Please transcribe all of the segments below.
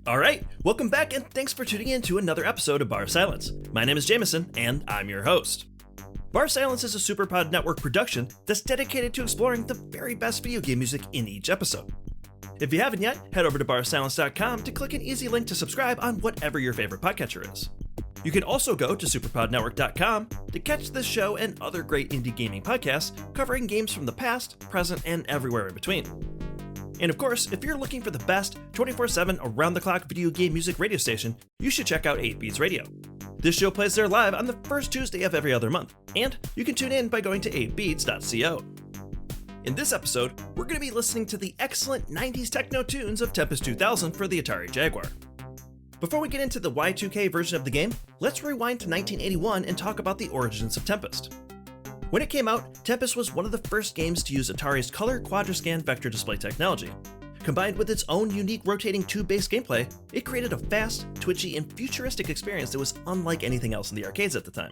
Alright, welcome back and thanks for tuning in to another episode of barSILENCE. My name is Jameson, and I'm your host. barSILENCE is a Superpod Network production that's dedicated to exploring the very best video game music in each episode. If you haven't yet, head over to barsilence.com to click an easy link to subscribe on whatever your favorite podcatcher is. You can also go to superpodnetwork.com to catch this show and other great indie gaming podcasts covering games from the past, present, and everywhere in between. And of course, if you're looking for the best 24/7 around-the-clock video game music radio station, you should check out 8 Beats Radio. This show plays there live on the first Tuesday of every other month, and you can tune in by going to 8beats.co. In this episode, we're going to be listening to the excellent 90s techno tunes of Tempest 2000 for the Atari Jaguar. Before we get into the Y2K version of the game, let's rewind to 1981 and talk about the origins of Tempest. When it came out, Tempest was one of the first games to use Atari's color quadrascan vector display technology. Combined with its own unique rotating tube-based gameplay, it created a fast, twitchy, and futuristic experience that was unlike anything else in the arcades at the time.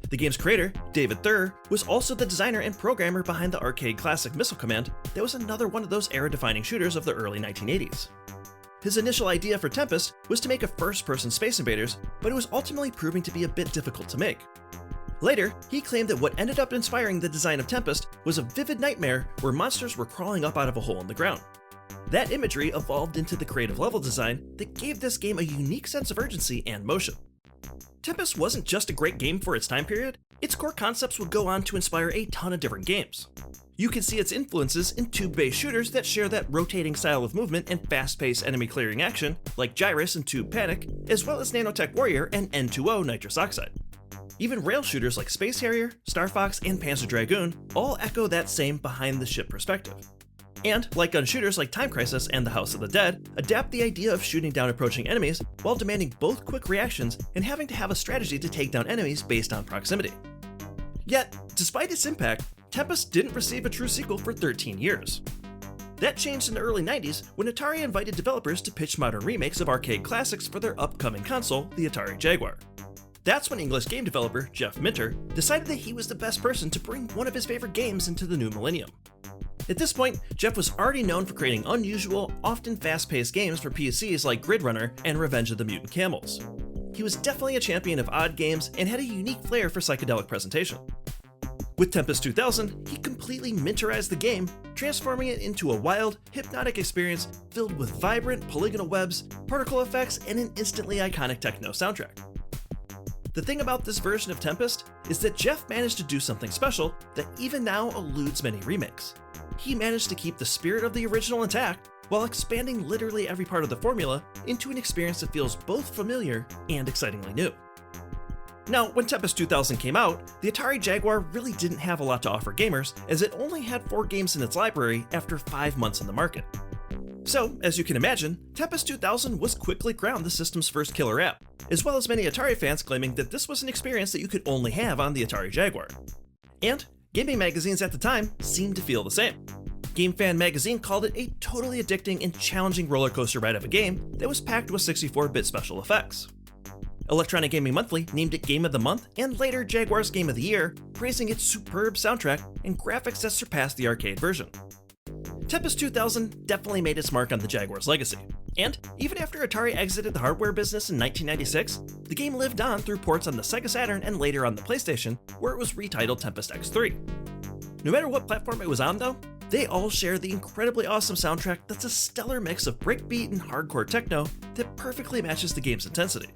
The game's creator, David Thurr, was also the designer and programmer behind the arcade classic Missile Command that was another one of those era-defining shooters of the early 1980s. His initial idea for Tempest was to make a first-person Space Invaders, but it was ultimately proving to be a bit difficult to make. Later, he claimed that what ended up inspiring the design of Tempest was a vivid nightmare where monsters were crawling up out of a hole in the ground. That imagery evolved into the creative level design that gave this game a unique sense of urgency and motion. Tempest wasn't just a great game for its time period, its core concepts would go on to inspire a ton of different games. You can see its influences in tube-based shooters that share that rotating style of movement and fast-paced enemy clearing action, like Gyrus and Tube Panic, as well as Nanotech Warrior and N2O Nitrous Oxide. Even rail shooters like Space Harrier, Star Fox, and Panzer Dragoon all echo that same behind-the-ship perspective. And, like gun shooters like Time Crisis and The House of the Dead, adapt the idea of shooting down approaching enemies while demanding both quick reactions and having to have a strategy to take down enemies based on proximity. Yet, despite its impact, Tempest didn't receive a true sequel for 13 years. That changed in the early 90s when Atari invited developers to pitch modern remakes of arcade classics for their upcoming console, the Atari Jaguar. That's when English game developer Jeff Minter decided that he was the best person to bring one of his favorite games into the new millennium. At this point, Jeff was already known for creating unusual, often fast-paced games for PCs like Grid Runner and Revenge of the Mutant Camels. He was definitely a champion of odd games and had a unique flair for psychedelic presentation. With Tempest 2000, he completely Minterized the game, transforming it into a wild, hypnotic experience filled with vibrant polygonal webs, particle effects, and an instantly iconic techno soundtrack. The thing about this version of Tempest is that Jeff managed to do something special that even now eludes many remakes. He managed to keep the spirit of the original intact while expanding literally every part of the formula into an experience that feels both familiar and excitingly new. Now, when Tempest 2000 came out, the Atari Jaguar really didn't have a lot to offer gamers, as it only had 4 games in its library after 5 months on the market. So, as you can imagine, Tempest 2000 was quickly crowned the system's first killer app, as well as many Atari fans claiming that this was an experience that you could only have on the Atari Jaguar. And gaming magazines at the time seemed to feel the same. Game Fan magazine called it a totally addicting and challenging roller coaster ride of a game that was packed with 64-bit special effects. Electronic Gaming Monthly named it Game of the Month and later Jaguar's Game of the Year, praising its superb soundtrack and graphics that surpassed the arcade version. Tempest 2000 definitely made its mark on the Jaguar's legacy, and even after Atari exited the hardware business in 1996, the game lived on through ports on the Sega Saturn and later on the PlayStation, where it was retitled Tempest X3. No matter what platform it was on though, they all share the incredibly awesome soundtrack that's a stellar mix of breakbeat and hardcore techno that perfectly matches the game's intensity.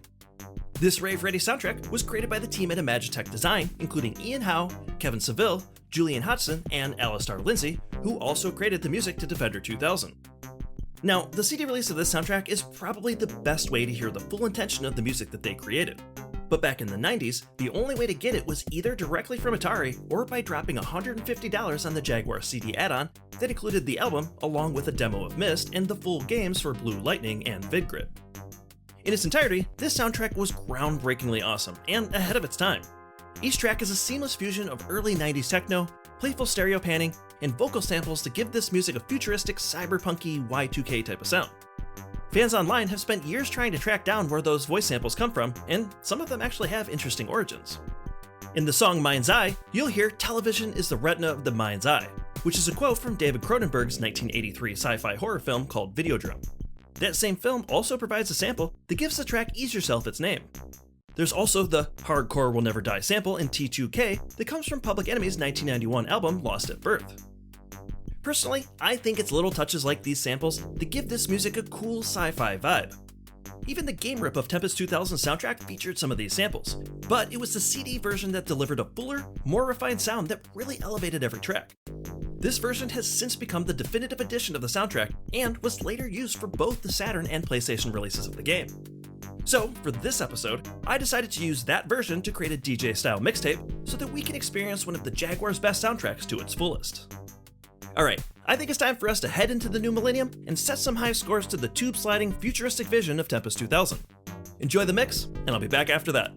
This rave-ready soundtrack was created by the team at Imagitech Design, including Ian Howe, Kevin Saville, Julian Hodgson, and Alastair Lindsay, who also created the music to Defender 2000. Now, the CD release of this soundtrack is probably the best way to hear the full intention of the music that they created. But back in the 90s, the only way to get it was either directly from Atari or by dropping $150 on the Jaguar CD add-on that included the album along with a demo of Myst and the full games for Blue Lightning and VidGrid. In its entirety, this soundtrack was groundbreakingly awesome and ahead of its time. Each track is a seamless fusion of early 90s techno, playful stereo panning, and vocal samples to give this music a futuristic cyberpunky Y2K type of sound. Fans online have spent years trying to track down where those voice samples come from, and some of them actually have interesting origins. In the song Mind's Eye, you'll hear "Television is the retina of the mind's eye," which is a quote from David Cronenberg's 1983 sci-fi horror film called Videodrome. That same film also provides a sample that gives the track Ease Yourself its name. There's also the Hardcore Will Never Die sample in T2K that comes from Public Enemy's 1991 album Lost at Birth. Personally, I think it's little touches like these samples that give this music a cool sci-fi vibe. Even the game rip of Tempest 2000 soundtrack featured some of these samples, but it was the CD version that delivered a fuller, more refined sound that really elevated every track. This version has since become the definitive edition of the soundtrack and was later used for both the Saturn and PlayStation releases of the game. So, for this episode, I decided to use that version to create a DJ-style mixtape so that we can experience one of the Jaguar's best soundtracks to its fullest. Alright, I think it's time for us to head into the new millennium and set some high scores to the tube-sliding, futuristic vision of Tempest 2000. Enjoy the mix, and I'll be back after that.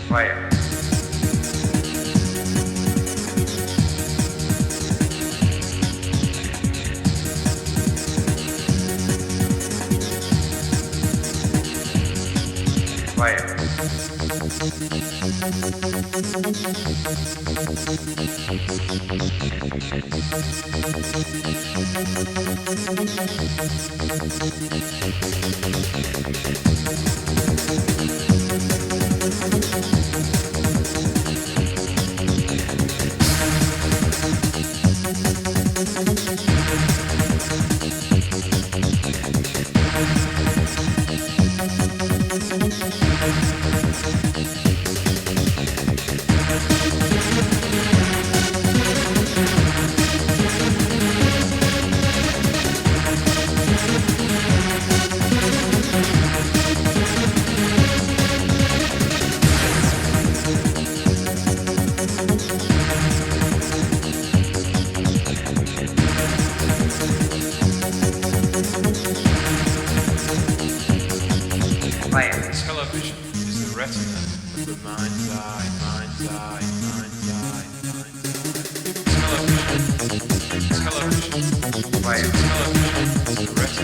Fire. Fire. Television is the retina of the mind's eye, mind's eye, mind's eye, mind's eye. Television is the retina. Television is the retina.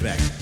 back.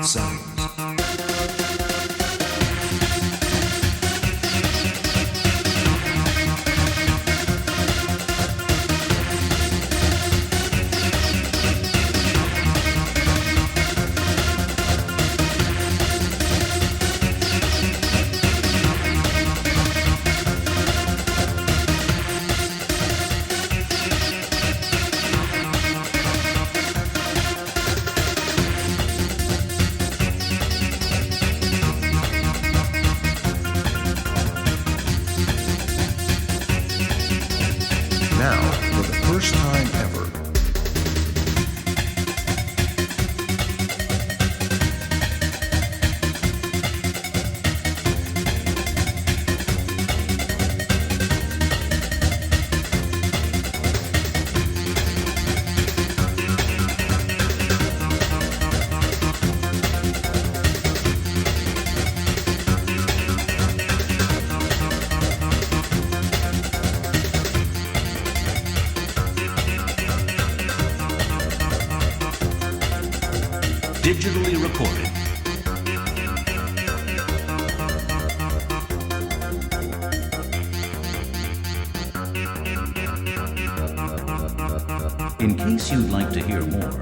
sounds. Now, for the first time ever, digitally recorded. In case you'd like to hear more,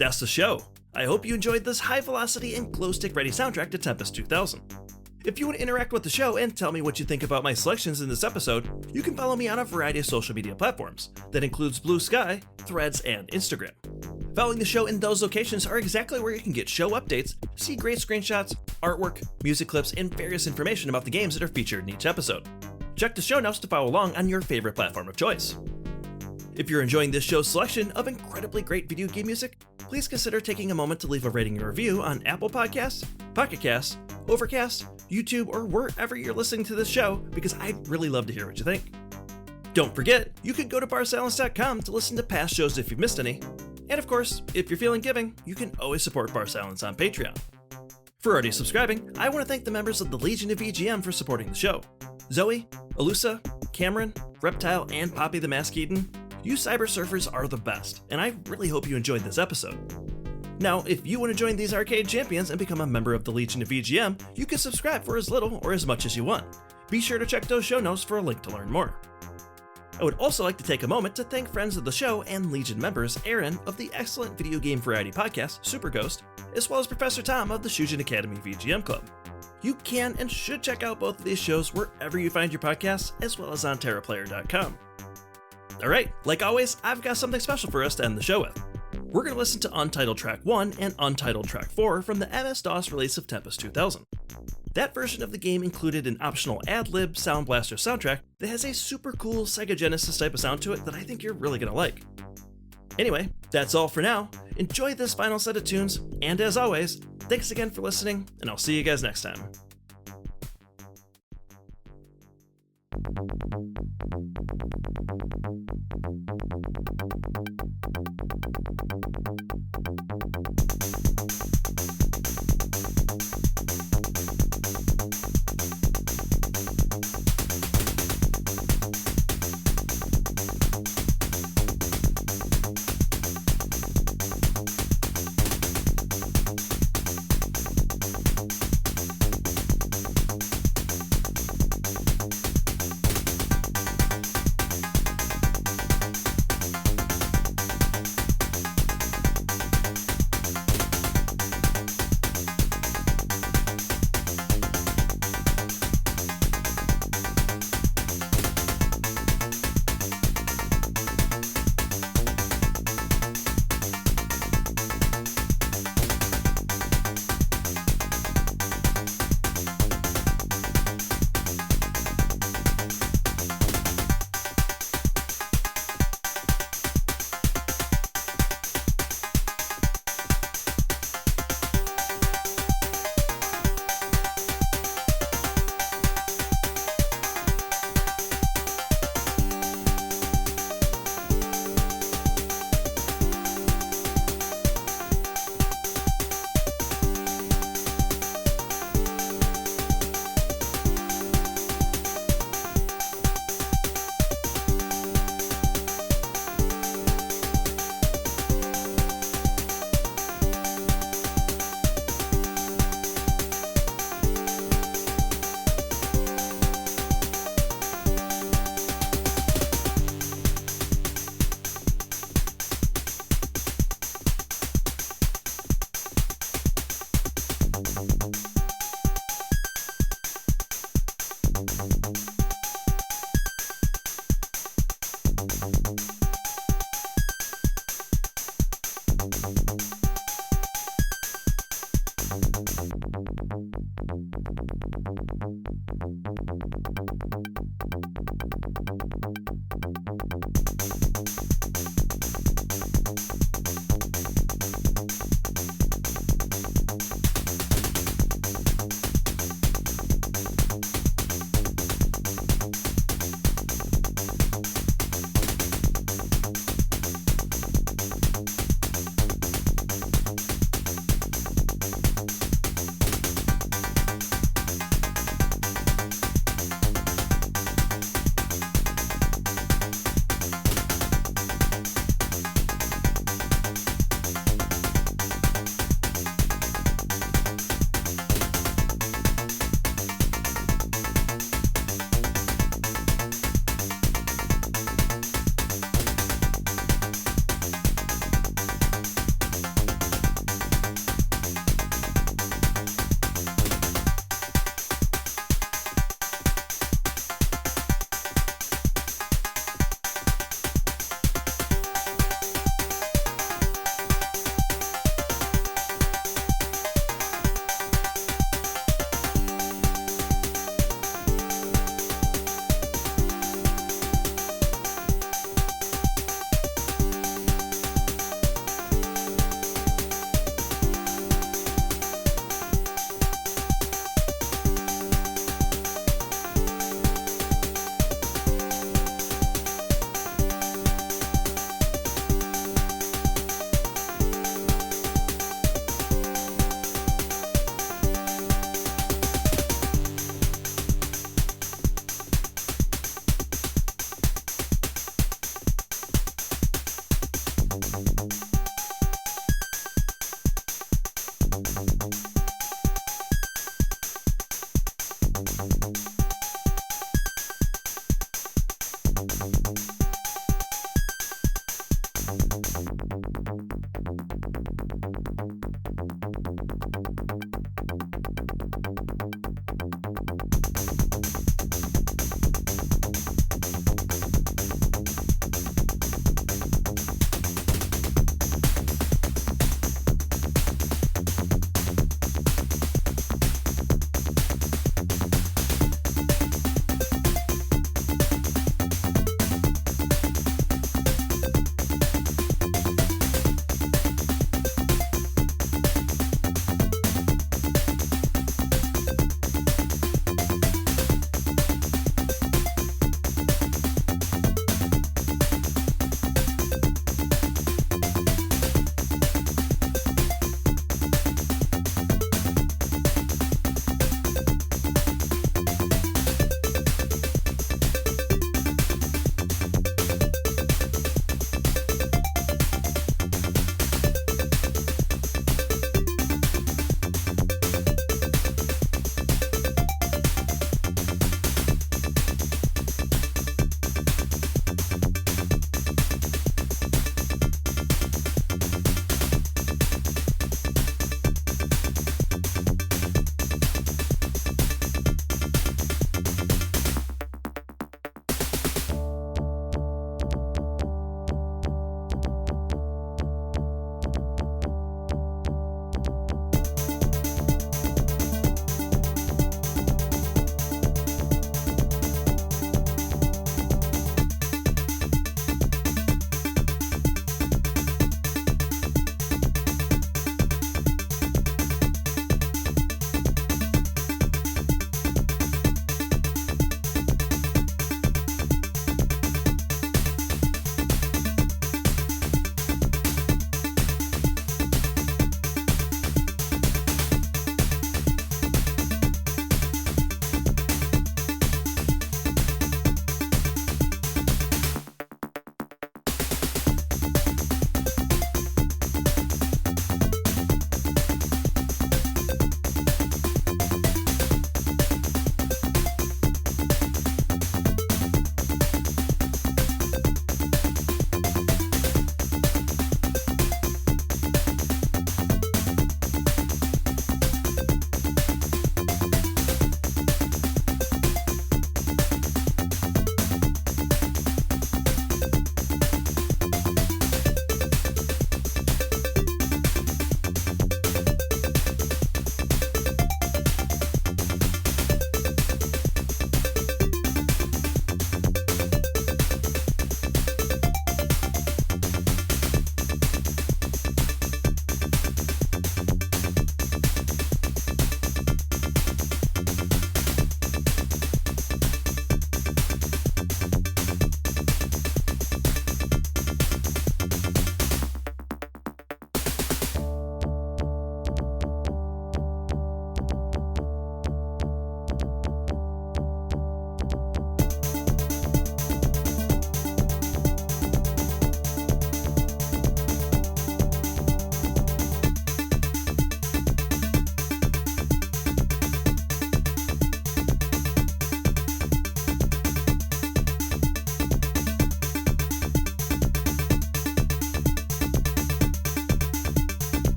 That's the show. I hope you enjoyed this high velocity and glow stick ready soundtrack to Tempest 2000. If you want to interact with the show and tell me what you think about my selections in this episode, you can follow me on a variety of social media platforms. That includes Blue Sky, Threads, and Instagram. Following the show in those locations are exactly where you can get show updates, see great screenshots, artwork, music clips, and various information about the games that are featured in each episode. Check the show notes to follow along on your favorite platform of choice. If you're enjoying this show's selection of incredibly great video game music, please consider taking a moment to leave a rating and review on Apple Podcasts, Pocket Casts, Overcast, YouTube, or wherever you're listening to this show, because I'd really love to hear what you think. Don't forget, you can go to barSILENCE.com to listen to past shows if you've missed any. And of course, if you're feeling giving, you can always support barSILENCE on Patreon. For already subscribing, I want to thank the members of the Legion of VGM for supporting the show. Zoe, Alusa, Cameron, Reptile, and Poppy the Mask Eden. You cyber surfers are the best, and I really hope you enjoyed this episode. Now, if you want to join these arcade champions and become a member of the Legion of VGM, you can subscribe for as little or as much as you want. Be sure to check those show notes for a link to learn more. I would also like to take a moment to thank friends of the show and Legion members Aaron of the excellent video game variety podcast Super Ghost, as well as Professor Tom of the Shujin Academy VGM Club. You can and should check out both of these shows wherever you find your podcasts, as well as on TerraPlayer.com. Alright, like always, I've got something special for us to end the show with. We're going to listen to Untitled Track 1 and Untitled Track 4 from the MS-DOS release of Tempest 2000. That version of the game included an optional ad-lib Sound Blaster soundtrack that has a super cool Sega Genesis type of sound to it that I think you're really going to like. Anyway, that's all for now. Enjoy this final set of tunes, and as always, thanks again for listening, and I'll see you guys next time.